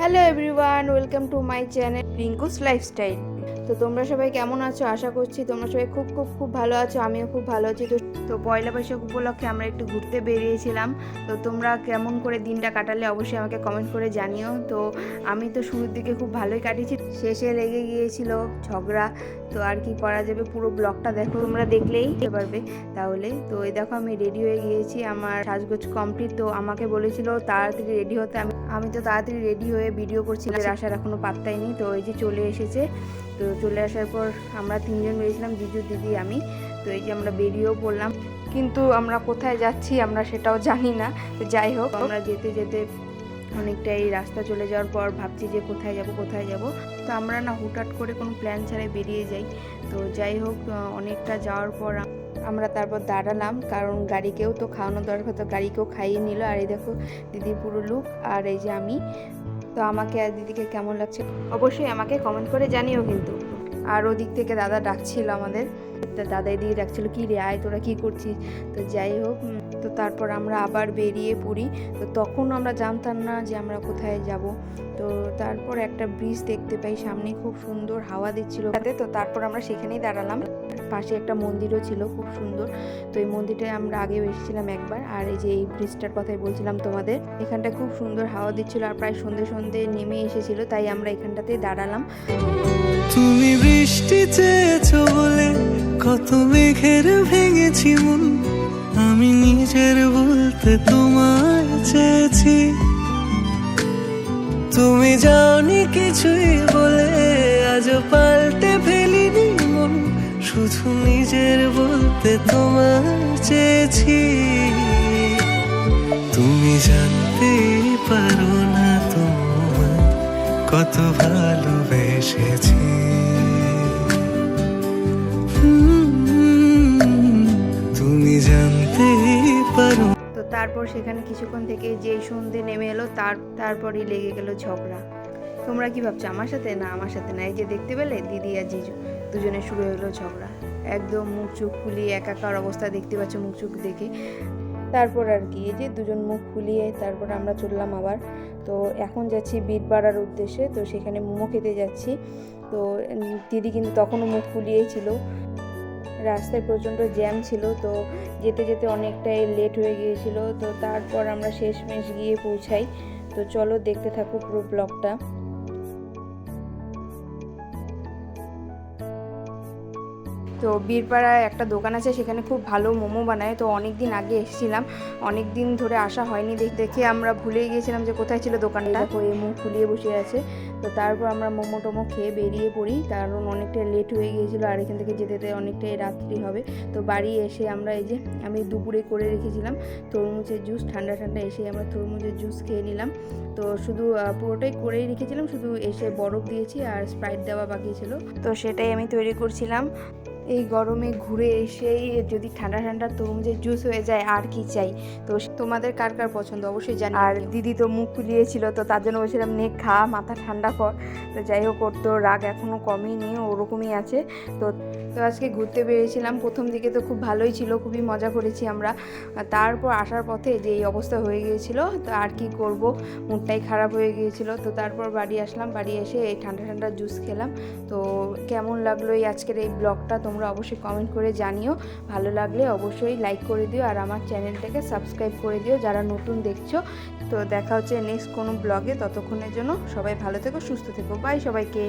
Hello everyone, welcome to my channel Rinku's lifestyle. তো তোমরা সবাই কেমন আছো? আশা করছি তোমরা সবাই খুব খুব খুব ভালো আছো। আমিও খুব ভালো আছি। তো পয়লা বৈশাখ উপলক্ষে আমরা একটু ঘুরতে বেরিয়েছিলাম। তো তোমরা কেমন করে দিনটা কাটালে অবশ্যই আমাকে কমেন্ট করে জানিও। তো আমি তো শুরুর দিকে খুব ভালোই কাটিয়েছি, শেষে লেগে গিয়েছিল ঝগড়া। তো আর কি করা যাবে, পুরো ব্লগটা দেখো, তোমরা দেখলেই বুঝতে পারবে তাহলে। তো এই দেখো আমি রেডি হয়ে গিয়েছি, আমার সাজগোজ কমপ্লিট। তো আমাকে বলেছিল তাড়াতাড়ি রেডি হতে, আমি তো তাড়াতাড়ি রেডি হয়ে ভিডিও করছিলাম, আসার এখনো পাত্তাই নেই। তো এই যে চলে এসেছে। তো চলে আসার পর আমরা তিনজন বেরিয়েছিলাম, জিজু, দিদি, আমি। তো এই যে আমরা বেরিয়েও পড়লাম, কিন্তু আমরা কোথায় যাচ্ছি আমরা সেটাও জানি না। তো যাই হোক, আমরা যেতে যেতে অনেকটাই রাস্তা চলে যাওয়ার পর ভাবছি যে কোথায় যাব। তো আমরা না হুটহাট করে কোনো প্ল্যান ছাড়াই বেরিয়ে যাই। তো যাই হোক, অনেকটা যাওয়ার পর আমরা তারপর দাঁড়ালাম, কারণ গাড়িকেও তো খাওয়ানো দরকার। তো গাড়িকেও খাইয়ে নিল। আর এই দেখো দিদির পুরো লুক, আর এই যে আমি। তো আমাকে আর দিদিকে কেমন লাগছে অবশ্যই আমাকে কমেন্ট করে জানিও কিন্তু। আর ওদিক থেকে দাদা ডাকছিল আমাদের, দাদাই দিয়ে ডাকছিল, কি রে আয়, তোরা কি করছিস। তো যাই হোক, তো তারপর আমরা আবার বেরিয়ে পড়ি। তো তখন আমরা জানতাম না যে আমরা কোথায় যাব। তো তারপর একটা ব্রিজ দেখতে পাই সামনে, খুব সুন্দর হাওয়া দিচ্ছিল। তো তারপর আমরা সেখানেই দাঁড়ালাম, পাশে একটা মন্দিরও ছিল খুব সুন্দর। তো এই মন্দিরটায় আমরা আগেও এসেছিলাম একবার। আর এই যে এই ব্রিজটার কথাই বলছিলাম তোমাদের, এখানটা খুব সুন্দর হাওয়া দিচ্ছিল, আর প্রায় সন্ধে সন্ধে নেমে এসেছিল, তাই আমরা এখানটাতেই দাঁড়ালাম। তুমি বৃষ্টি চেয়েছো বলে কত মেঘের ভেঙেছি মন, আমি নিজের বলতে তোমায় চেয়েছি। তুমি যাওনি কিছুই বলে আজও পাল্টে ফেলিনি মন, শুধু নিজের বলতে তোমায় চেয়েছি। তুমি জানতেই পারো না তোমায় কত ভালোবেসেছি। তুমি জানতেই পারো। তো তারপর সেখানে কিছুক্ষণ থেকে যেই সন্ধে নেমে এলো, তারপরই লেগে গেল ঝগড়া। তোমরা কি ভাবছো আমার সাথে? না, আমার সাথে না। এই যে দেখতে পেলে দিদি আর জিজু দুজনে শুরু হলো ঝগড়া, একদম মুখ চোখ ফুলিয়ে একাকার অবস্থা, দেখতে পাচ্ছ মুখ চোখ দেখে। তারপর আর কি, এই যে দুজন মুখ ফুলিয়ে তারপর আমরা চললাম আবার। তো এখন যাচ্ছি বীরপাড়ার উদ্দেশ্যে। তো সেখানে মোমো খেতে যাচ্ছি। তো দিদি কিন্তু তখনও মুখ ফুলিয়েই ছিল। রাস্তায় প্রচণ্ড জ্যাম ছিল, তো যেতে যেতে অনেকটাই লেট হয়ে গিয়েছিল। তো তারপর আমরা শেষমেশ গিয়ে পৌঁছাই। তো চলো দেখতে থাকো পুরো ব্লগটা। তো বীরপাড়ায় একটা দোকান আছে, সেখানে খুব ভালো মোমো বানায়। তো অনেক দিন আগে এসেছিলাম, অনেক দিন ধরে আসা হয়নি, দেখে আমরা ভুলে গিয়েছিলাম যে কোথায় ছিল দোকানটা। ওই মুখ ফুলিয়ে বসে আছে। তো তারপর আমরা মোমো টোমো খেয়ে বেরিয়ে পড়ি, কারণ অনেকটাই লেট হয়ে গিয়েছিলো, আর এখান থেকে যেতে অনেকটাই রাত্রি হবে। তো বাড়ি এসে আমরা এই যে আমি দুপুরে করে রেখেছিলাম তরমুজের জুস, ঠান্ডা ঠান্ডা এসে আমরা তরমুজের জুস খেয়ে নিলাম। তো শুধু পুরোটাই করেই রেখেছিলাম, শুধু এসে বরফ দিয়েছি আর স্প্রাইট দেওয়া বাকি ছিল। তো সেটাই আমি তৈরি করছিলাম। এই গরমে ঘুরে এসেই যদি ঠান্ডা ঠান্ডা তরমুজের জুস হয়ে যায় আর কি চাই। তো তোমাদের কার কার পছন্দ অবশ্যই জানি। আর দিদি তো মুখ ফুলিয়েছিল, তো তার জন্য বলছিলাম নে খা, মাথা ঠান্ডা কর। তো যাই হোক, ওর তো রাগ এখনও কমেনি, ওরকমই আছে। তো আজকে ঘুরতে বেরিয়েছিলাম, প্রথম দিকে তো খুব ভালোই ছিল, খুবই মজা করেছি আমরা। তারপর আসার পথে যে এই অবস্থা হয়ে গিয়েছিল, তো আর কি করব, মুডটাই খারাপ হয়ে গিয়েছিল। তো তারপর বাড়ি আসলাম, বাড়ি এসে এই ঠান্ডা ঠান্ডা জুস খেলাম। তো কেমন লাগলো এই আজকের এই ব্লগটা তোমরা অবশ্যই কমেন্ট করে জানিও। ভালো লাগলে অবশ্যই লাইক করে দিও, আর আমার চ্যানেলটাকে সাবস্ক্রাইব করে দিও যারা নতুন দেখছো। তো দেখা হচ্ছে নেক্সট কোনো ব্লগে, ততক্ষণের জন্য সবাই ভালো থেকো, সুস্থ থেকো। বাই সবাইকে।